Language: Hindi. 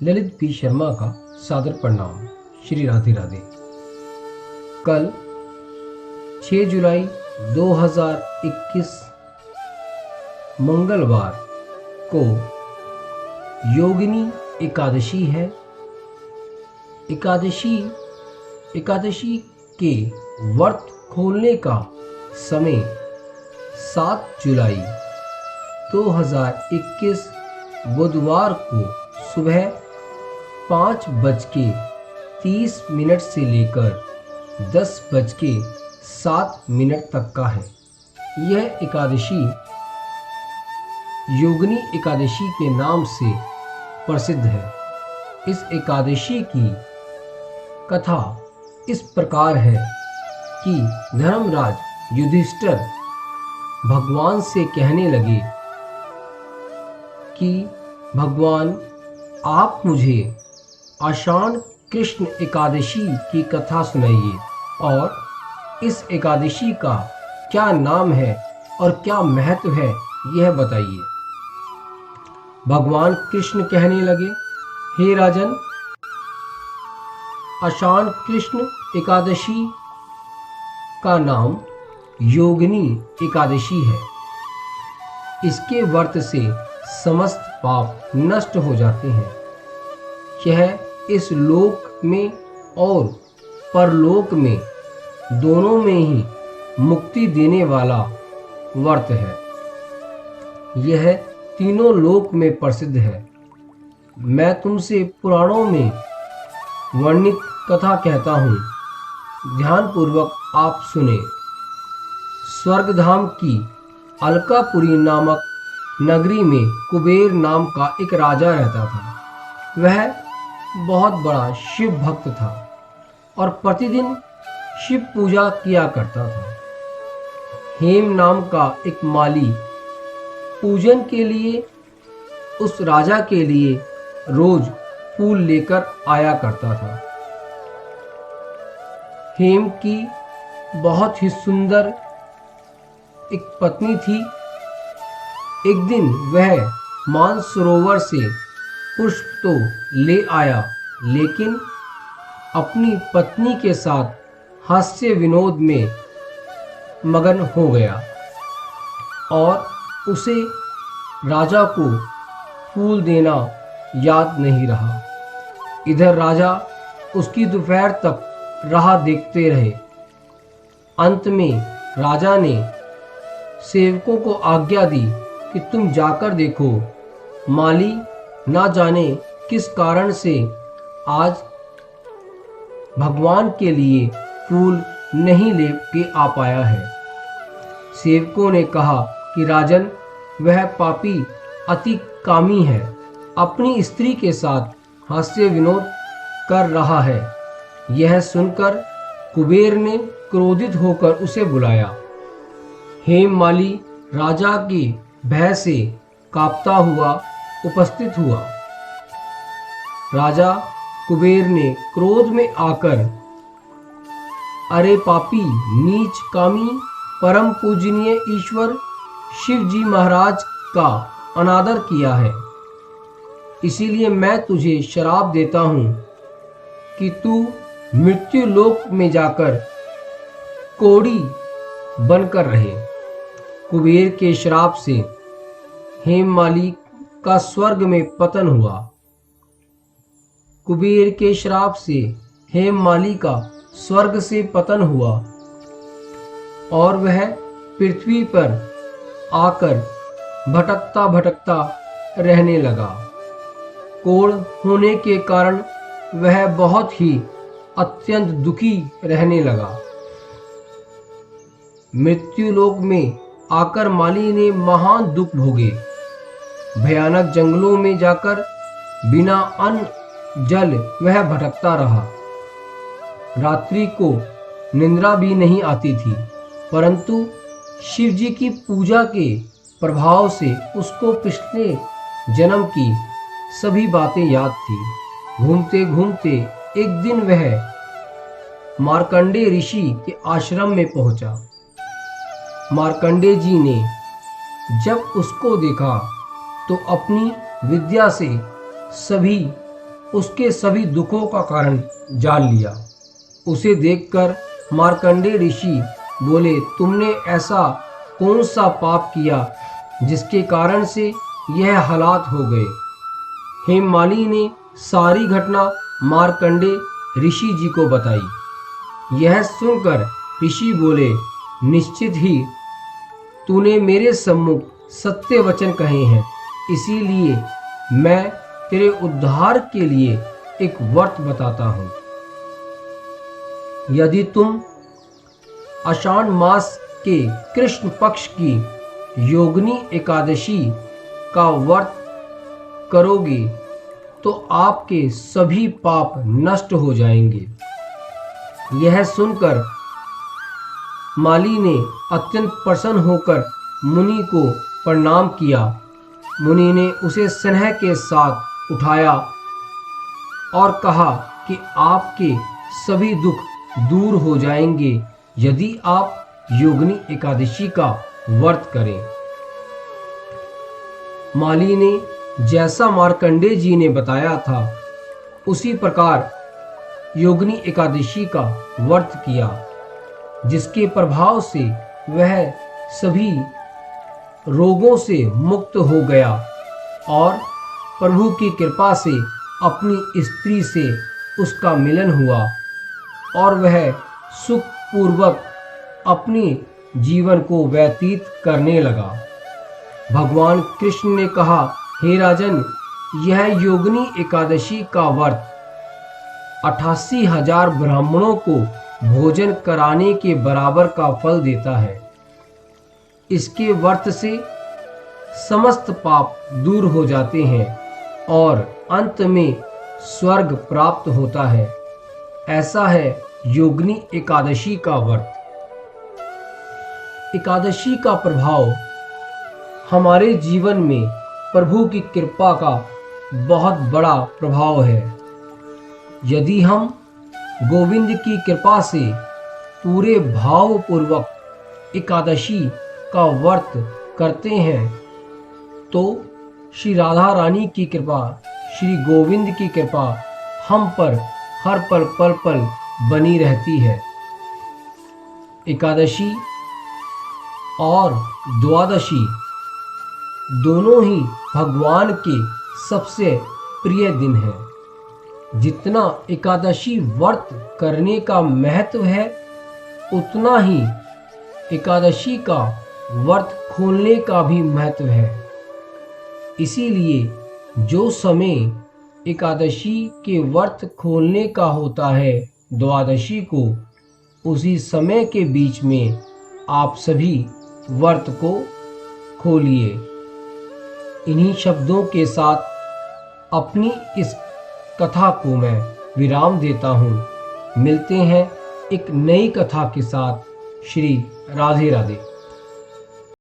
ललित पी शर्मा का सादर प्रणाम। श्री राधे राधे। कल 6 जुलाई 2021 मंगलवार को योगिनी एकादशी है। एकादशी के व्रत खोलने का समय 7 जुलाई 2021 बुधवार को सुबह 5:30 से लेकर 10:07 तक का है। यह एकादशी योगिनी एकादशी के नाम से प्रसिद्ध है। इस एकादशी की कथा इस प्रकार है कि धर्मराज युधिष्ठिर भगवान से कहने लगे कि भगवान, आप मुझे आषाढ़ कृष्ण एकादशी की कथा सुनाइए और इस एकादशी का क्या नाम है और क्या महत्व है यह बताइए। भगवान कृष्ण कहने लगे, हे राजन, आषाढ़ कृष्ण एकादशी का नाम योगिनी एकादशी है। इसके व्रत से समस्त पाप नष्ट हो जाते हैं। यह इस लोक में और परलोक में दोनों में ही मुक्ति देने वाला व्रत है। यह तीनों लोक में प्रसिद्ध है। मैं तुमसे पुराणों में वर्णित कथा कहता हूँ, ध्यानपूर्वक आप सुने। स्वर्गधाम की अलकापुरी नामक नगरी में कुबेर नाम का एक राजा रहता था। वह बहुत बड़ा शिव भक्त था और प्रतिदिन शिव पूजा किया करता था। हेम नाम का एक माली पूजन के लिए उस राजा के लिए रोज फूल लेकर आया करता था। हेम की बहुत ही सुंदर एक पत्नी थी। एक दिन वह मानसरोवर से पुष्प तो ले आया, लेकिन अपनी पत्नी के साथ हास्य विनोद में मगन हो गया और उसे राजा को फूल देना याद नहीं रहा। इधर राजा उसकी दोपहर तक राह देखते रहे। अंत में राजा ने सेवकों को आज्ञा दी कि तुम जाकर देखो, माली ना जाने किस कारण से आज भगवान के लिए फूल नहीं लेके आ पाया है। सेवकों ने कहा कि राजन, वह पापी अति कामी है, अपनी स्त्री के साथ हास्य विनोद कर रहा है। यह सुनकर कुबेर ने क्रोधित होकर उसे बुलाया। हेम माली राजा के भय से कांपता हुआ उपस्थित हुआ। राजा कुबेर ने क्रोध में आकर, अरे पापी, नीच कामी, परम पूजनीय ईश्वर शिव जी महाराज का अनादर किया है। इसीलिए मैं तुझे श्राप देता हूँ कि तू मृत्यु लोक में जाकर कोढ़ी बनकर रहे। कुबेर के श्राप से हेममाली का स्वर्ग में पतन हुआ। कुबेर के श्राप से हेममाली का स्वर्ग से पतन हुआ और वह पृथ्वी पर आकर भटकता भटकता रहने लगा। कोढ़ होने के कारण वह बहुत ही अत्यंत दुखी रहने लगा। मृत्युलोक में आकर माली ने महान दुख भोगे। भयानक जंगलों में जाकर बिना अन्न जल वह भटकता रहा। रात्रि को निद्रा भी नहीं आती थी, परंतु शिव जी की पूजा के प्रभाव से उसको पिछले जन्म की सभी बातें याद थी। घूमते घूमते एक दिन वह मार्कंडे ऋषि के आश्रम में पहुंचा। मार्कंडे जी ने जब उसको देखा तो अपनी विद्या से सभी उसके सभी दुखों का कारण जान लिया। उसे देखकर मार्कंडेय ऋषि बोले, तुमने ऐसा कौन सा पाप किया जिसके कारण से यह हालात हो गए। हेममालिनी ने सारी घटना मार्कंडेय ऋषि जी को बताई। यह सुनकर ऋषि बोले, निश्चित ही तूने मेरे सम्मुख सत्य वचन कहे हैं, इसीलिए मैं तेरे उद्धार के लिए एक व्रत बताता हूँ। यदि तुम आषाढ़ मास के कृष्ण पक्ष की योगिनी एकादशी का व्रत करोगे तो आपके सभी पाप नष्ट हो जाएंगे। यह सुनकर माली ने अत्यंत प्रसन्न होकर मुनि को प्रणाम किया। मुनि ने उसे स्नेह के साथ उठाया और कहा कि आपके सभी दुख दूर हो जाएंगे यदि आप योगिनी एकादशी का व्रत करें। माली ने जैसा मार्कंडेय जी ने बताया था उसी प्रकार योगिनी एकादशी का व्रत किया, जिसके प्रभाव से वह सभी रोगों से मुक्त हो गया और प्रभु की कृपा से अपनी स्त्री से उसका मिलन हुआ और वह सुखपूर्वक अपने जीवन को व्यतीत करने लगा। भगवान कृष्ण ने कहा, हे राजन, यह योगिनी एकादशी का व्रत 88,000 ब्राह्मणों को भोजन कराने के बराबर का फल देता है। इसके व्रत से समस्त पाप दूर हो जाते हैं और अंत में स्वर्ग प्राप्त होता है। ऐसा है योगिनी एकादशी का व्रत। एकादशी का प्रभाव हमारे जीवन में प्रभु की कृपा का बहुत बड़ा प्रभाव है। यदि हम गोविंद की कृपा से पूरे भावपूर्वक एकादशी का व्रत करते हैं तो श्री राधा रानी की कृपा, श्री गोविंद की कृपा हम पर हर पल पल पल बनी रहती है। एकादशी और द्वादशी दोनों ही भगवान के सबसे प्रिय दिन हैं। जितना एकादशी व्रत करने का महत्व है, उतना ही एकादशी का व्रत खोलने का भी महत्व है। इसीलिए जो समय एकादशी के व्रत खोलने का होता है द्वादशी को, उसी समय के बीच में आप सभी व्रत को खोलिए। इन्हीं शब्दों के साथ अपनी इस कथा को मैं विराम देता हूँ। मिलते हैं एक नई कथा के साथ। श्री राधे राधे।